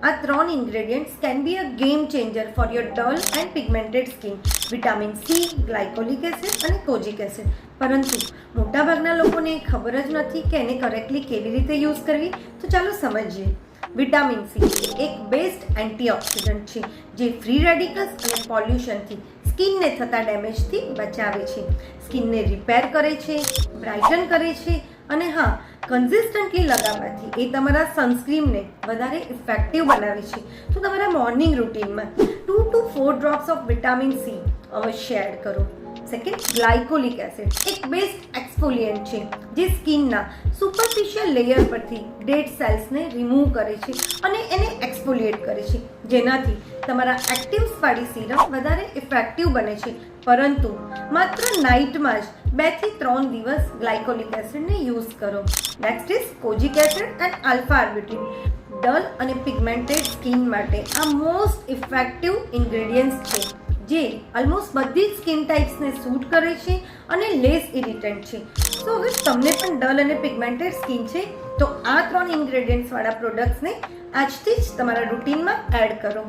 આ 3 ingredients can be a game changer for your dull and pigmented skin. Vitamin C, glycolic acid અને kojic acid. પરંતુ મોટાભાગના લોકોને ખબર જ નથી કે એને કરેક્ટલી કેવી રીતે યુઝ કરવી. તો ચાલો સમજીએ. વિટામિન સી એક બેસ્ટ એન્ટીઓક્સિડન્ટ છે જે ફ્રી રેડિકલ્સ અને પોલ્યુશનથી સ્કિનને થતા ડેમેજથી બચાવે છે, સ્કિનને રિપેર કરે છે, બ્રાઇટન કરે છે અને હા, કન્સિસ્ટન્ટલી લગાવવાથી એ તમારા સનસ્ક્રીનને વધારે ઇફેક્ટિવ બનાવે છે. તો તમારા મોર્નિંગ રૂટીનમાં 2 to 4 drops of vitamin C અવશ્ય એડ કરો. સેકન્ડ, ગ્લાયકોલિક એસિડ એક બેસ્ટ એક્સફોલિયન્ટ છે જે સ્કિનના સુપરફિશિયલ લેયર પરથી ડેડ સેલ્સને રિમૂવ કરે છે અને એને એક્સફોલિએટ કરે છે, જેનાથી તમારા એક્ટિવ્સવાળી સીરમ વધારે ઇફેક્ટિવ બને છે. પરંતુ માત્ર નાઇટમાં જ 2 થી 3 દિવસ ગ્લાયકોલિક એસિડને યુઝ કરો. Next is kojic acid and alpha arbutin. Dull અને પિગમેન્ટેડ સ્કિન માટે આ મોસ્ટ ઇફેક્ટિવ ઇન્ગ્રેડિયન્ટ્સ છે જે ઓલમોસ્ટ બધી જ સ્કિન ટાઈપ્સને સૂટ કરે છે અને લેસ ઇરિટન્ટ છે. સો હવે તમને પણ ડલ અને પિગમેન્ટેડ સ્કિન છે તો આ 3 ઇન્ગ્રેડિયન્ટ્સવાળા પ્રોડક્ટ્સને આજથી જ તમારા રૂટીનમાં એડ કરો.